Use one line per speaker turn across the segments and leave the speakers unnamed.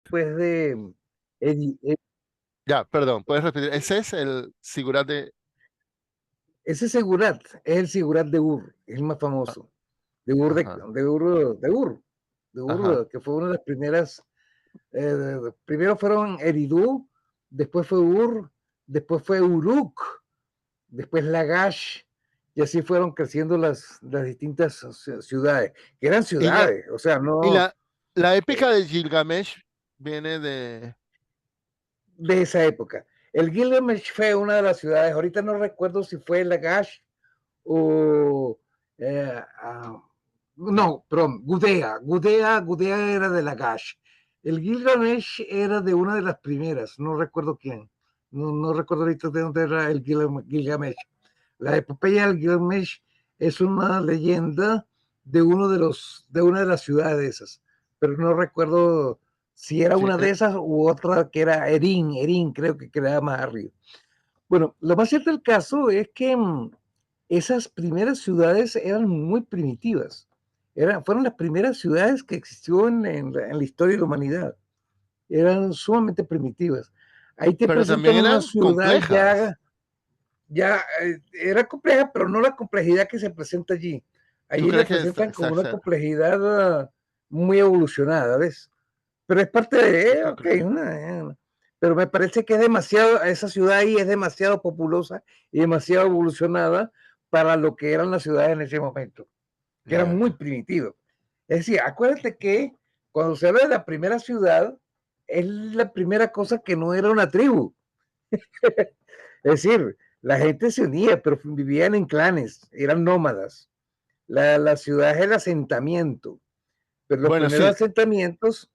después de Edi- Edi-
Ya, perdón, puedes repetir. Ese es el Sigurat de...
ese Sigurat es el Sigurat de Ur, es el más
ah,
famoso. De Ur,
Ajá,
de
ajá.
Ur, que fue una de las primeras. Primero fueron Eridú, después fue Ur, después fue Uruk, después Lagash, y así fueron creciendo las distintas ciudades, que eran
Y la,
ciudades, o sea,
y
no
la épica
eh,
de Gilgamesh viene de...
de esa época. El Gilgamesh fue una de las ciudades, ahorita no recuerdo si fue Lagash o no, perdón, Gudea era de Lagash. El Gilgamesh era de una de las primeras, no recuerdo quién, no recuerdo ahorita de dónde era el Gilgamesh. La epopeya del Gilgamesh es una leyenda de de una de las ciudades esas, pero no recuerdo si era
Sí,
una de esas u otra que era Erin creo que quedaba más arriba. Bueno, lo más cierto del caso es que esas primeras ciudades eran muy primitivas. Fueron las primeras ciudades que existió en la historia de la humanidad. Eran sumamente primitivas. Ahí te
pero
presentan
también
una
eran
ciudad
complejas.
ya era compleja, pero no la complejidad que se presenta allí.
¿Tú
Allí la
crees que
presentan como una
exagera?
complejidad muy evolucionada, ¿ves? Pero es parte de,
Yo
ok,
creo que...
pero me parece que es demasiado, esa ciudad ahí es demasiado populosa y demasiado evolucionada para lo que eran las ciudades en ese momento, que eran
Ya,
muy
ya.
primitivas. Es decir, acuérdate que cuando se habla de la primera ciudad, es la primera cosa que no era una tribu. Es decir, la gente se unía, pero vivían en clanes, eran nómadas. La ciudad es el asentamiento, pero los
Bueno,
primeros
sí,
asentamientos,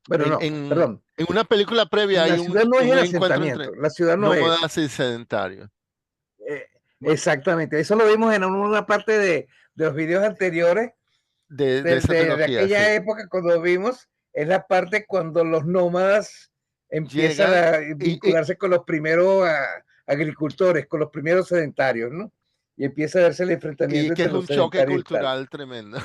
bueno,
en,
no,
en,
perdón,
en una película previa hay
la ciudad no es
un
el
encuentro entre
asentamiento, la ciudad no es.
nómadas y sedentarios.
Eh,
Bueno,
exactamente, eso lo vimos en una parte de los videos anteriores
de esa
de
trilogía,
aquella
sí.
época cuando vimos, es la parte cuando los nómadas empiezan
Llegan
a
y,
vincularse con los primeros agricultores, con los primeros sedentarios, ¿no? Y empieza a verse el
y
enfrentamiento
que
entre
es
los
un choque
sedentarios y tal.
cultural tremendo.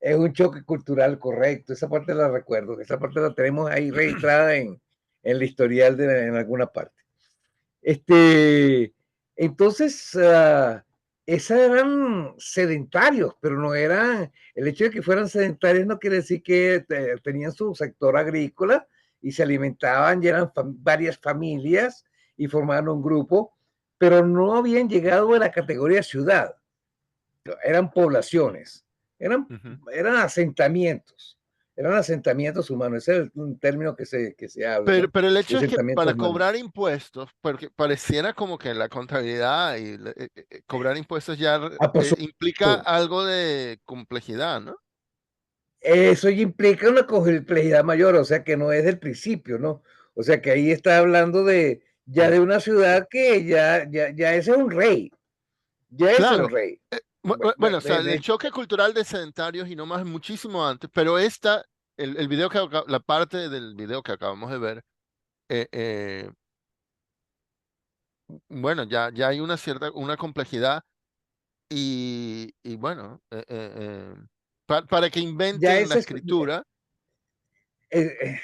Es un choque cultural correcto, esa parte la recuerdo, esa parte la tenemos ahí registrada en el historial en alguna parte. Este, entonces, esas eran sedentarios, pero no eran, el hecho de que fueran sedentarios no quiere decir que tenían su sector agrícola y se alimentaban y eran varias familias y formaban un grupo, pero no habían llegado a la categoría ciudad, eran poblaciones, eran,
Ujú.
eran asentamientos humanos, ese es un término que se habla, ¿no?
Pero el
De
hecho es que
asentamientos
para
humanos.
cobrar impuestos, porque pareciera como que la contabilidad y cobrar impuestos ya
Ah, por
implica
supuesto.
algo de complejidad, ¿no?
Eso ya implica una complejidad mayor, o sea que no es del principio, ¿no? O sea que ahí está hablando de ya de
Sí.
una ciudad que ya ese es un rey, ya ese es un
Claro.
rey.
Bueno, o sea,
De
el
hecho,
choque cultural de sedentarios y no más muchísimo antes, pero el video la parte del video que acabamos de ver, eh, eh, bueno, ya hay una una complejidad y bueno, para que
ya
inventen la
ese es
escritura,
eh, eh,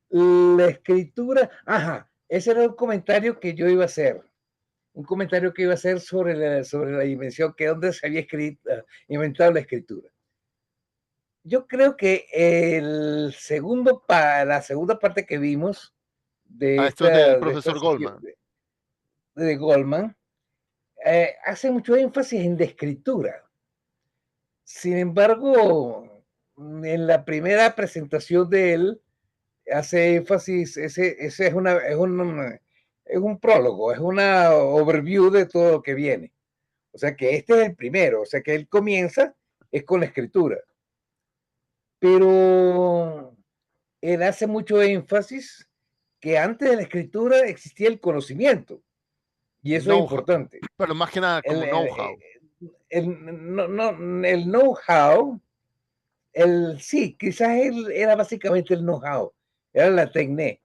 la escritura, ajá, ese era un comentario que yo iba a hacer, un comentario que iba a hacer sobre la dimensión que donde se había inventado la escritura. Yo creo que la segunda parte que vimos
esto es del
de esta
profesor Goldman.
de Goldman, hace mucho énfasis en la escritura. Sin embargo, en la primera presentación de él, hace énfasis, ese es un prólogo, es una overview de todo lo que viene. O sea que este es el primero, o sea que él comienza es con la escritura. Pero él hace mucho énfasis que antes de la escritura existía el conocimiento, y eso es
Know,
importante.
pero más que nada
El,
como
el,
know-how.
el know-how, sí, quizás él era básicamente el know-how, era la técnica.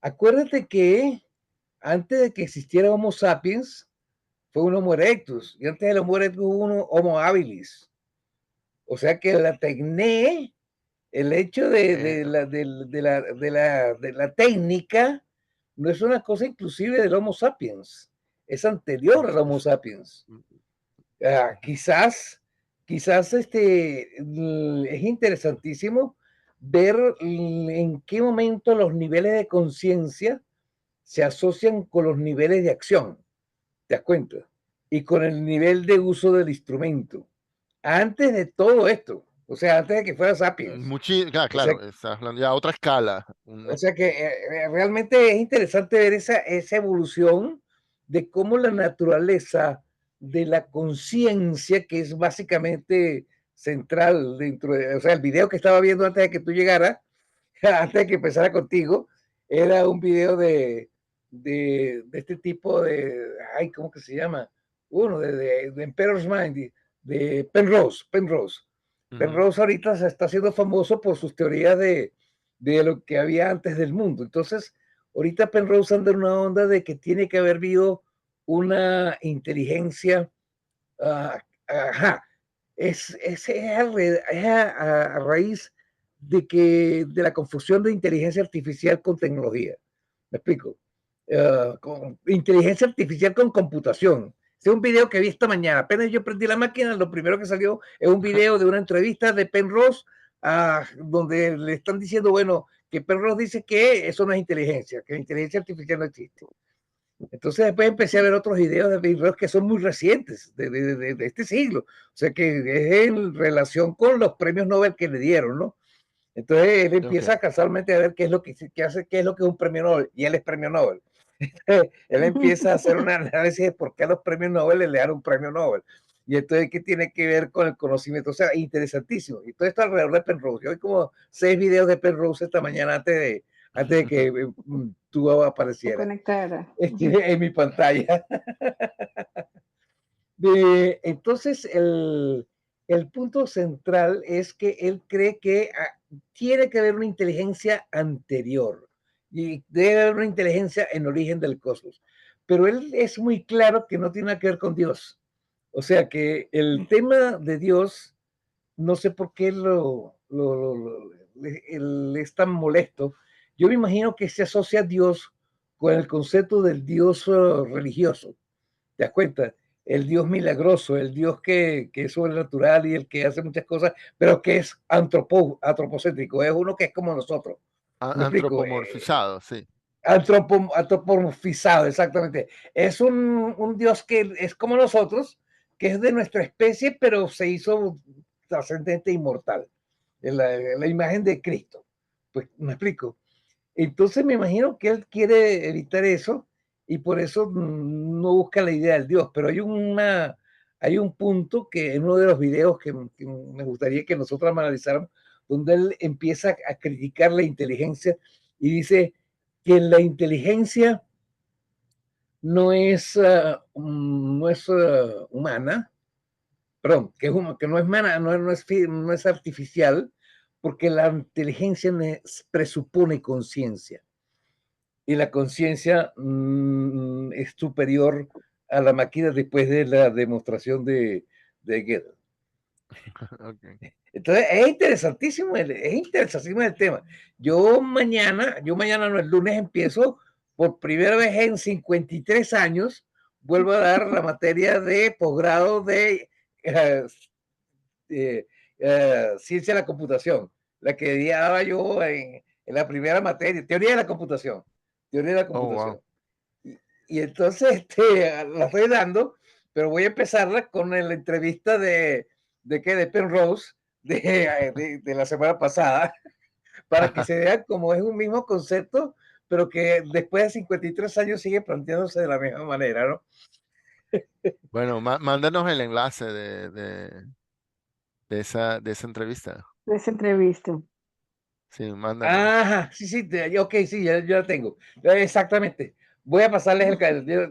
Acuérdate que antes de que existiera Homo sapiens, fue un Homo erectus, y antes del Homo erectus hubo un Homo habilis. O sea que la técnica El hecho de la técnica no es una cosa inclusive del Homo sapiens, es anterior al Homo sapiens. Quizás, es interesantísimo ver en qué momento los niveles de conciencia se asocian con los niveles de acción, ¿te das cuenta? Y con el nivel de uso del instrumento. Antes de todo esto, o sea, antes de que fuera Sapiens. O sea,
Claro, estás hablando ya a otra escala.
que realmente es interesante ver esa evolución de cómo la naturaleza de la conciencia, que es básicamente central dentro de, o sea, el video que estaba viendo antes de que tú llegaras, antes de que empezara contigo, era un video de este tipo de, ay, ¿cómo que se llama? Uno de Emperor's Mind, de Penrose. Penrose ahorita se está haciendo famoso por sus teorías de lo que había antes del mundo. Entonces, ahorita Penrose anda en una onda de que tiene que haber habido una inteligencia, ajá, a raíz de la confusión de inteligencia artificial con tecnología. ¿Me explico? Con inteligencia artificial con computación. Es un video que vi esta mañana. Apenas yo prendí la máquina, lo primero que salió es un video de una entrevista de Penrose, donde le están diciendo, bueno, que Penrose dice que eso no es inteligencia, que la inteligencia artificial no existe. Entonces después empecé a ver otros videos de videos que son muy recientes, de este siglo. O sea que es en relación con los premios Nobel que le dieron, ¿no? Entonces él empieza casualmente a ver qué es lo que hace, qué es lo que es un premio Nobel, y él es premio Nobel. Él empieza a hacer un análisis de por qué a los premios Nobel le dan un premio Nobel. Y entonces, ¿qué tiene que ver con el conocimiento? O sea, interesantísimo. Y todo esto alrededor de Penrose. Yo vi como 6 videos de Penrose esta mañana antes de que tú aparecieras en mi pantalla. Entonces, el punto central es que él cree que tiene que haber una inteligencia anterior y debe haber una inteligencia en origen del cosmos. Pero él es muy claro que no tiene nada que ver con Dios. O sea que el tema de Dios, no sé por qué él es tan molesto. Yo me imagino que se asocia a Dios con el concepto del Dios religioso. ¿Te das cuenta? El Dios milagroso, el Dios que es sobrenatural y el que hace muchas cosas, pero que es antropocéntrico, es uno que es como nosotros. ¿Me explico?
Antropomorfizado, sí.
Antropomorfizado, exactamente. Es un Dios que es como nosotros, que es de nuestra especie, pero se hizo trascendente e inmortal. La imagen de Cristo. Pues, ¿me explico? Entonces me imagino que él quiere evitar eso y por eso no busca la idea del Dios, pero hay un punto que en uno de los videos que me gustaría que nosotros analizáramos, donde él empieza a criticar la inteligencia y dice que la inteligencia no es, humana, perdón, que no es humana, no es artificial, porque la inteligencia presupone conciencia. Y la conciencia es superior a la máquina después de la demostración de Gödel.
Okay.
Entonces es interesantísimo el tema. Yo mañana no, el lunes empiezo por primera vez en 53 años, vuelvo a dar la materia de posgrado de ciencia de la computación, la que daba yo en la primera materia, teoría de la computación. Teoría de la
Oh,
computación.
wow.
Y entonces la estoy dando, pero voy a empezarla con la entrevista de Penrose de la semana pasada, para que se vean cómo es un mismo concepto, pero que después de 53 años sigue planteándose de la misma manera, ¿no?
Bueno, mándanos el enlace de esa entrevista.
De esa entrevista.
Sí, mándanos.
Ajá, sí, sí, ok, sí, ya la tengo. Exactamente. Voy a pasarles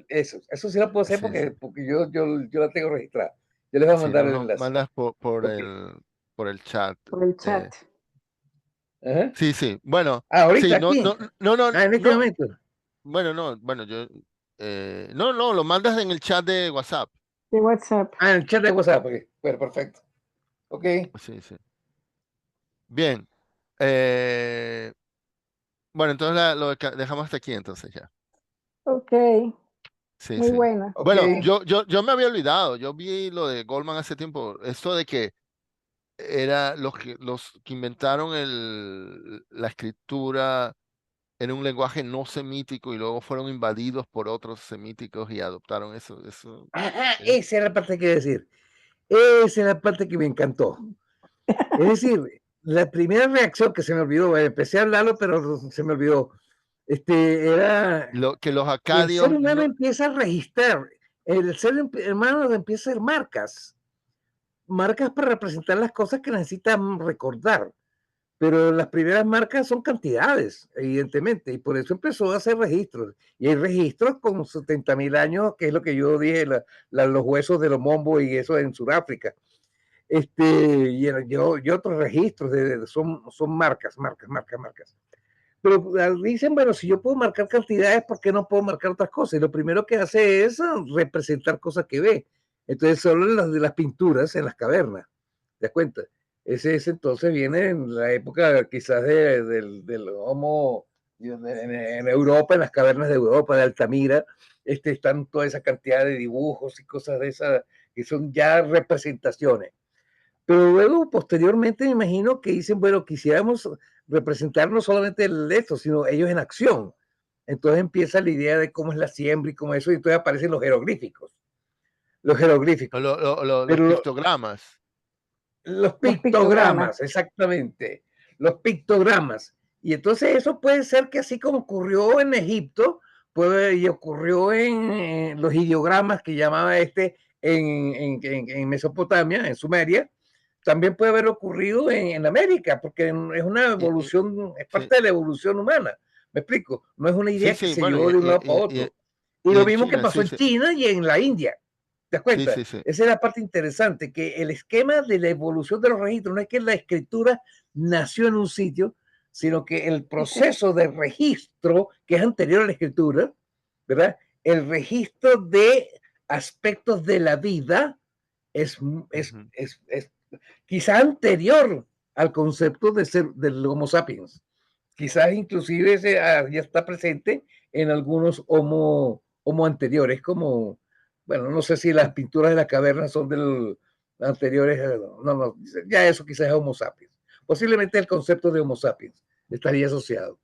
eso sí lo puedo hacer
Sí, sí.
porque yo la tengo registrada. Yo les voy a
Sí,
mandar
nos
el
lo
enlace.
mandas
Ok.
por el chat.
Por el
eh.
chat.
Ajá.
Sí, sí. Bueno,
Ahorita
sí,
aquí. En este
no.
momento.
Bueno, no, bueno, no, lo mandas en el chat de WhatsApp.
De WhatsApp.
En el chat de WhatsApp. Okay. Bueno, perfecto. Ok.
Sí, sí. Bien. Bueno, entonces dejamos hasta aquí entonces ya.
Ok,
Sí,
muy
sí.
buena.
Ok.
Bueno, yo me había olvidado, yo vi lo de Goldman hace tiempo, esto de que era los que inventaron la escritura en un lenguaje no semítico y luego fueron invadidos por otros semíticos y adoptaron eso.
Ajá,
¿Sí?
esa era la parte que decir. Esa es la parte que me encantó. Es decir, la primera reacción que se me olvidó, empecé a hablarlo, pero se me olvidó. Era
Que los
el ser
acadios
humano empieza a registrar, el ser humano empieza a hacer marcas para representar las cosas que necesitan recordar. Pero las primeras marcas son cantidades, evidentemente, y por eso empezó a hacer registros. Y hay registros con 70.000 años, que es lo que yo dije, los huesos de los mombos y eso en Sudáfrica. Y otros registros son marcas. Pero dicen, bueno, si yo puedo marcar cantidades, ¿por qué no puedo marcar otras cosas? Y lo primero que hace es representar cosas que ve. Entonces, solo las pinturas en las cavernas, ¿te das cuenta? Ese entonces viene en la época quizás del Homo, en Europa, en las cavernas de Europa, de Altamira, están toda esa cantidad de dibujos y cosas de esas que son ya representaciones. Pero luego, posteriormente, me imagino que dicen, bueno, quisiéramos representar no solamente esto, sino ellos en acción. Entonces empieza la idea de cómo es la siembra y cómo eso, y entonces aparecen los jeroglíficos. Los jeroglíficos.
los
Pero
pictogramas.
los
Los pictogramas.
pictogramas, exactamente. Los pictogramas. Y entonces eso puede ser que así como ocurrió en Egipto, y ocurrió en los ideogramas que llamaba en Mesopotamia, en Sumeria, también puede haber ocurrido en América, porque es una evolución, es
Sí,
parte de la evolución humana. ¿Me explico? No es una idea que
sí,
se
bueno,
llevó de un lado para otro. Y
y
lo
en
mismo que
China,
pasó
sí,
en
sí,
China y en la India. ¿Te das
sí,
cuenta?
sí, sí.
Esa es la parte interesante, que el esquema de la evolución de los registros no es que la escritura nació en un sitio, sino que el proceso de registro, que es anterior a la escritura, ¿verdad? El registro de aspectos de la vida es, es,
Ujú.
es quizá anterior al concepto del Homo sapiens. Quizás inclusive ya está presente en algunos homo anteriores, como, bueno, no sé si las pinturas de la caverna son del anteriores, no, ya eso quizás es Homo sapiens. Posiblemente el concepto de Homo sapiens estaría asociado.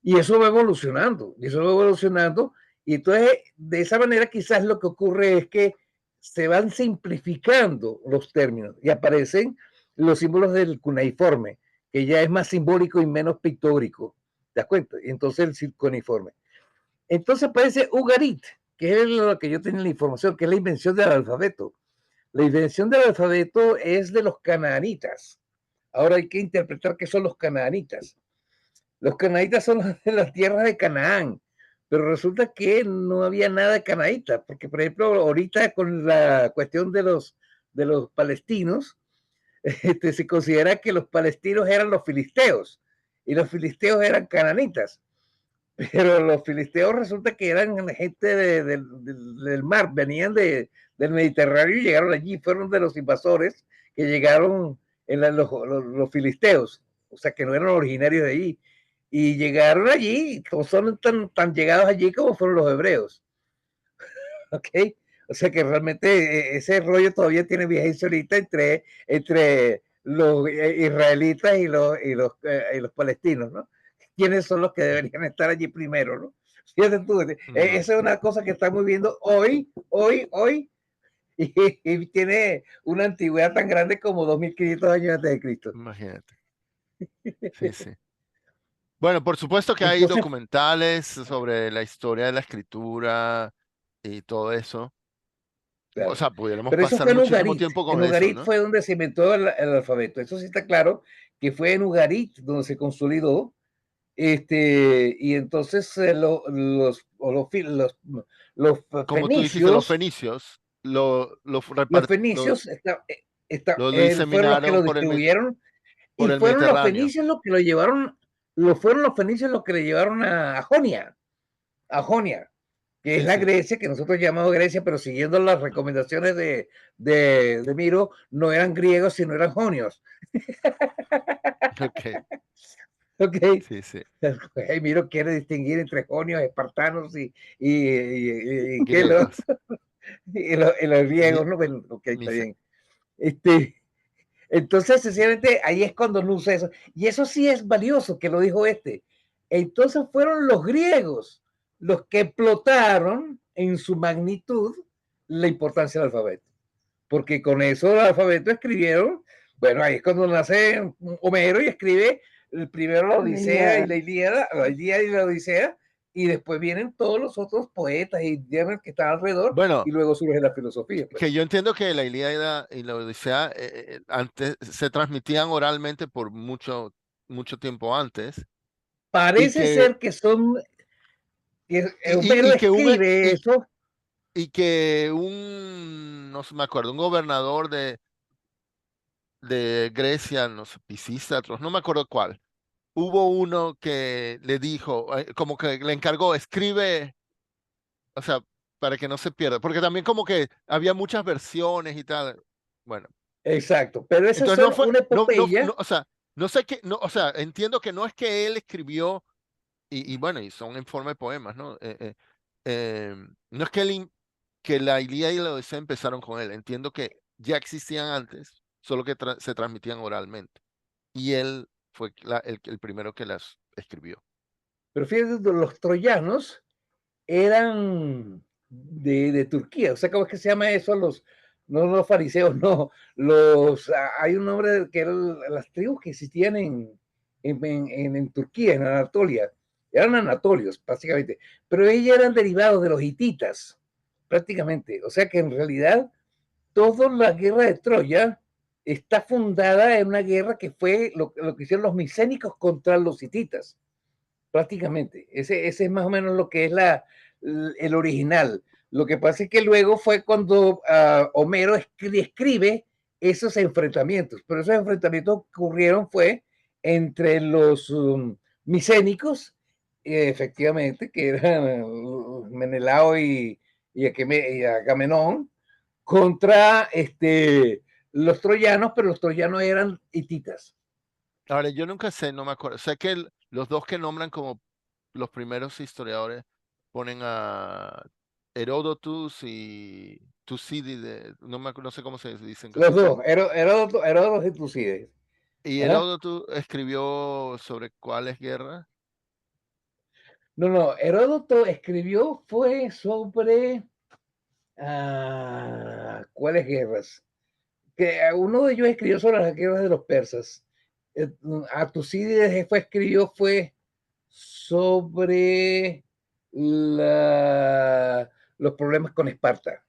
Y eso va evolucionando, y entonces de esa manera quizás lo que ocurre es que se van simplificando los términos y aparecen los símbolos del cuneiforme, que ya es más simbólico y menos pictórico, ¿te das cuenta? Y entonces el cuneiforme. Entonces aparece Ugarit, que es lo que yo tenía la información, que es la invención del alfabeto. La invención del alfabeto es de los canaanitas. Ahora hay que interpretar qué son los canaanitas. Los canaanitas son de las tierras de Canaán, pero resulta que no había nada de canaíta, porque por ejemplo ahorita con la cuestión de los palestinos, se considera que los palestinos eran los filisteos y los filisteos eran cananitas, pero los filisteos resulta que eran gente del mar, venían del Mediterráneo y llegaron allí, fueron de los invasores que llegaron los filisteos, o sea que no eran originarios de allí, y llegaron allí, como son tan llegados allí como fueron los hebreos, ¿ok? O sea que realmente ese rollo todavía tiene vigencia ahorita entre los israelitas y los palestinos, ¿no? ¿Quiénes son los que deberían estar allí primero, ¿no? Fíjate tú, esa es una cosa que estamos viendo hoy, y tiene una antigüedad tan grande como 2500 años antes de Cristo.
Imagínate. Sí, sí. Bueno, por supuesto que hay
Entonces,
documentales sobre la historia de la escritura y todo eso. O
claro.
sea, pudiéramos
Pero eso
pasar
fue en
muchísimo
Ugarit.
tiempo
En
con eso,
Ugarit
¿no?
fue donde se inventó el alfabeto. Eso sí está claro, que fue en Ugarit donde se consolidó. Y entonces los
Como tú dijiste,
fenicios,
los
fueron los que
diseminaron
lo distribuyeron, y
por el
fueron los
Mediterráneo.
fenicios los que lo llevaron, fueron los fenicios los que le llevaron a Jonia, que es
Sí,
la
sí.
Grecia, que nosotros llamamos Grecia, pero siguiendo las recomendaciones de Miro, no eran griegos, sino eran jonios.
Ok,
¿Ok?
sí, sí.
Miro quiere distinguir entre jonios, espartanos y ¿qué lo?
Griegos.
Y los griegos, ¿no? Bueno, ok, está
Mise-
bien. Entonces, sencillamente, ahí es cuando no usa eso. Y eso sí es valioso, que lo dijo este. Entonces fueron los griegos los que explotaron en su magnitud la importancia del alfabeto. Porque con eso el alfabeto escribieron, bueno, ahí es cuando nace Homero y escribe primero la Odisea y la Ilíada y la Odisea, y después vienen todos los otros poetas y demás que están alrededor,
Bueno,
y luego surge la filosofía. Pues.
que yo entiendo que la Ilíada y la Odisea antes se transmitían oralmente por mucho tiempo antes y
Parece
que
ser que son, que
y,
Homero
y que un
escribe eso.
y que no sé, me acuerdo, un gobernador de Grecia, no sé, Pisístratos, no me acuerdo cuál. Hubo uno que le dijo, como que le encargó, escribe, o sea, para que no se pierda, porque también como que había muchas versiones y tal. Bueno,
Exacto, pero esas
entonces no
son
fue,
una
no,
epopeya.
o sea, no sé qué, no, o sea, entiendo que no es que él escribió, y bueno, y son en forma de poemas, ¿no? No es que, que la Ilíada y la Odisea empezaron con él, entiendo que ya existían antes, solo que se transmitían oralmente, y él fue el primero que las escribió.
Pero fíjate, los troyanos eran de Turquía. O sea, ¿cómo es que se llama eso? No los fariseos, no. Hay un nombre que eran las tribus que existían en Turquía, en Anatolia. Eran anatolios, básicamente. Pero ellos eran derivados de los hititas, prácticamente. O sea que en realidad toda la guerra de Troya está fundada en una guerra que fue lo que hicieron los micénicos contra los hititas prácticamente. Ese es más o menos lo que es el original. Lo que pasa es que luego fue cuando Homero escribe esos enfrentamientos, pero esos enfrentamientos ocurrieron fue entre los micénicos, efectivamente, que eran Menelao y Agamenón, contra los troyanos, pero los troyanos eran hititas.
Ahora, yo nunca sé, no me acuerdo, sé que los dos que nombran como los primeros historiadores ponen a Heródotus y Tucídides, no sé cómo se dicen
Los
casi
dos,
siempre.
Heródoto y Tucídides.
¿Y
Ajá.
Heródotus escribió sobre cuáles guerras?
No, Heródoto escribió fue sobre ¿cuáles guerras? Que uno de ellos escribió sobre las guerras de los persas. A Tucídides escribió sobre los problemas con Esparta.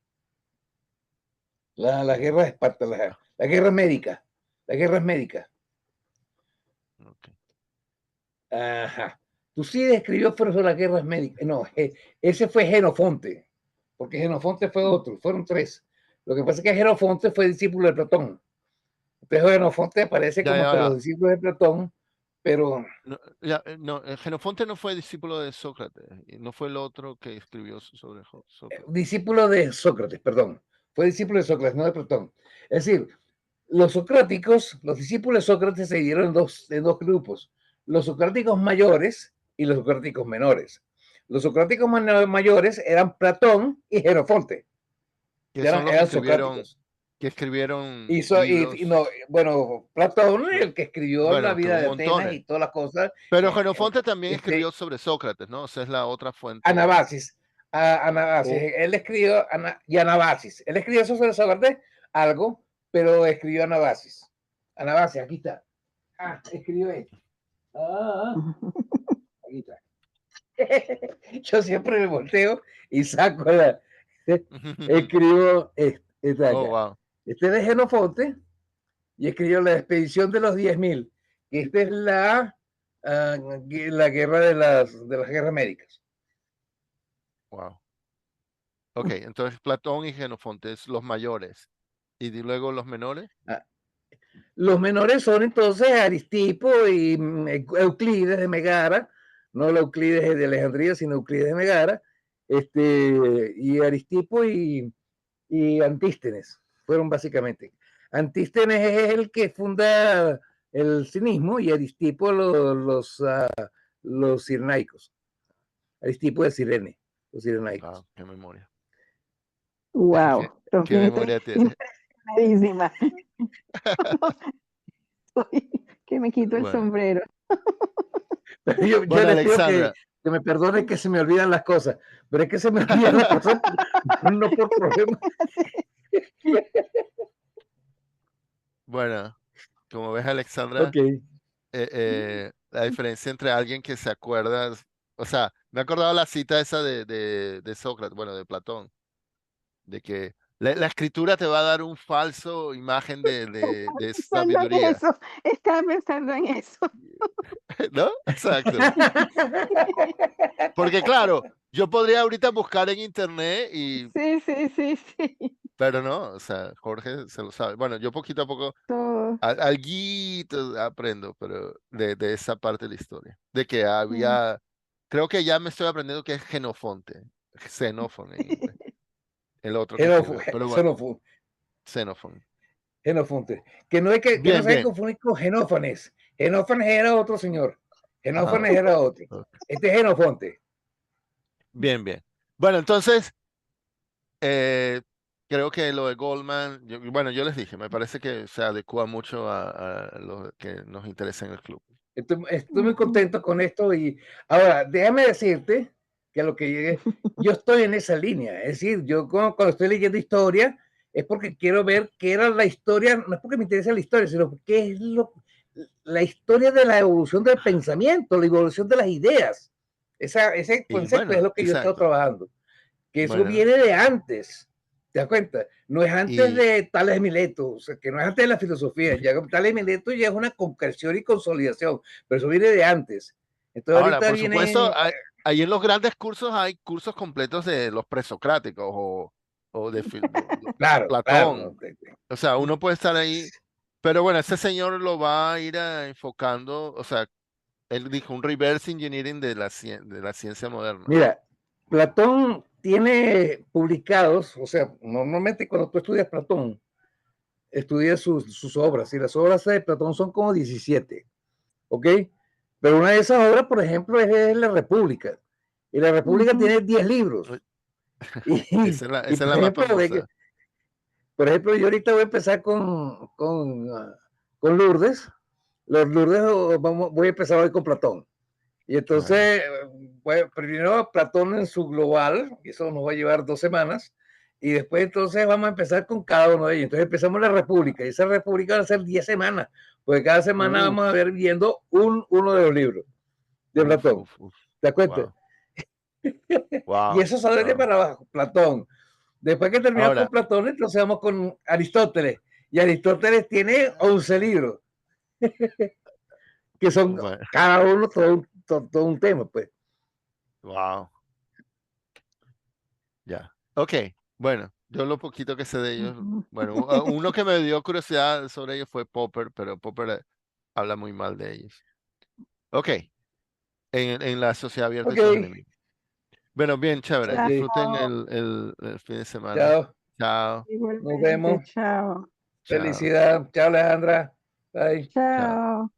La guerra de Esparta, la guerra médica. La guerra médica.
Okay.
Ajá. Tucídides escribió sobre las guerras médicas. No, ese fue Jenofonte, porque Jenofonte fue otro, fueron tres. Lo que pasa es que Jenofonte fue discípulo de Platón. Entonces Jenofonte aparece como entre los discípulos de Platón, pero...
No, Jenofonte no fue discípulo de Sócrates, no fue el otro que escribió sobre Sócrates.
discípulo de Sócrates, perdón. Fue discípulo de Sócrates, no de Platón. Es decir, los socráticos, los discípulos de Sócrates se dividieron en dos grupos. Los socráticos mayores y los socráticos menores. Los socráticos mayores eran Platón y Jenofonte.
Que son los
Eran socráticos.
que escribieron
No,
libros.
bueno, Platón, el que escribió la
Bueno, que
vida
un
de Atenas
montones.
y todas las cosas,
Pero Jenofonte también
este,
escribió sobre Sócrates, ¿no? O sea, es la otra fuente.
Anabasis,
O,
él escribió, y Anabasis, él escribió eso sobre Sócrates, algo, pero escribió Anabasis. Anabasis, aquí está. Escribió esto. Aquí está. Yo siempre me volteo y saco escribo esta
oh,
acá.
wow.
Este es de Jenofonte y escribió la expedición de los 10.000, que esta es la guerra de las guerras médicas.
Wow. Ok, entonces Platón y Jenofonte es los mayores. ¿Y luego los menores?
Los menores son entonces Aristipo y Euclides de Megara, no el Euclides de Alejandría, sino Euclides de Megara, y Aristipo y Antístenes fueron básicamente. Antístenes es el que funda el cinismo y Aristipo los cirenaicos. Aristipo de Cirene, los cirenaicos.
Qué memoria.
Wow,
¿Qué memoria tiene?
impresionadísima. Que me quito el
Bueno.
sombrero.
Yo
Bueno,
les pido
Alexandra.
que me perdonen que se me olvidan las cosas, pero es que se me olvidan las cosas no por problemas.
Bueno, como ves, Alexandra,
Ok.
la diferencia entre alguien que se acuerda, o sea, me he acordado la cita esa de Sócrates, bueno, de Platón, de que la escritura te va a dar un falso imagen de
Pensando en
sabiduría,
eso, estaba pensando en eso.
¿no? Exacto. Porque claro, yo podría ahorita buscar en internet
Sí, sí, sí, sí.
pero no, o sea, Jorge se lo sabe. Bueno, yo poquito a poco,
Todo.
alguito aprendo, pero de esa parte de la historia. De que
Mm.
había, creo que ya me estoy aprendiendo que es Xenofonte, Xenófono en inglés, el otro que escribió. Pero bueno, Xenófono.
Genofonte. Que no
Bien,
se
bien.
confundir con Genófanes. Genófanes era otro señor.
Ajá.
Genófanes era otro.
Ok.
Este es Genofonte.
Bien, bien. Bueno, entonces, creo que lo de Goldman, bueno, yo les dije, me parece que se adecua mucho a lo que nos interesa en el club.
Estoy muy contento con esto y ahora déjame decirte que a lo que llegué, yo estoy en esa línea, es decir, yo cuando estoy leyendo historia es porque quiero ver qué era la historia, no es porque me interesa la historia, sino qué es la historia de la evolución del pensamiento, la evolución de las ideas. Ese
Y
concepto es
bueno,
lo que yo he estado
exacto.
trabajando, que eso
Bueno,
viene de antes. ¿Te das cuenta? No es antes
y
de Tales de Mileto, o sea, que no es antes de la filosofía. Ya Tales de Mileto ya es una concreción y consolidación, pero eso viene de antes. Entonces
ahora,
ahorita
por supuesto,
viene,
ahí en los grandes cursos hay cursos completos de los presocráticos o de
claro, claro.
Platón. O sea, uno puede estar ahí, pero bueno, ese señor lo va a ir enfocando, o sea, él dijo un reverse engineering de la ciencia moderna.
Mira, Platón tiene publicados, o sea, normalmente cuando tú estudias Platón, estudias sus obras, y las obras de Platón son como 17, ¿ok? Pero una de esas obras, por ejemplo, es La República, y La República tiene 10 libros. Y,
Esa
y
es
por
la más
ejemplo,
famosa.
yo ahorita voy a empezar con Lourdes. Los Lourdes voy a empezar hoy con Platón. Y
Ajá.
entonces, primero Platón en su global, y eso nos va a llevar 2 semanas, y después entonces vamos a empezar con cada uno de ellos. Entonces empezamos la República, y esa República va a ser 10 semanas, porque cada semana
Uf,
vamos a ver viendo uno de los libros de Platón.
uf.
¿Te das cuenta?
Wow,
Y
wow,
eso sale de
wow.
para abajo, Platón. Después que terminamos con
Ahora,
Platón, entonces vamos con Aristóteles. Y Aristóteles tiene 11 libros, que son
bueno,
cada uno todo un tema, pues.
wow, ya. Ok, bueno, yo lo poquito que sé de ellos, bueno, uno que me dio curiosidad sobre ellos fue Popper, pero Popper habla muy mal de ellos. Ok, en la sociedad abierta y
Ok,
sus enemigos. Bueno, bien, chévere.
ok,
Disfruten
Chao.
el fin de semana.
chao,
Chao,
nos
Igualmente,
vemos.
chao.
chao,
Felicidad, chao Alejandra, bye.
chao.
Chao.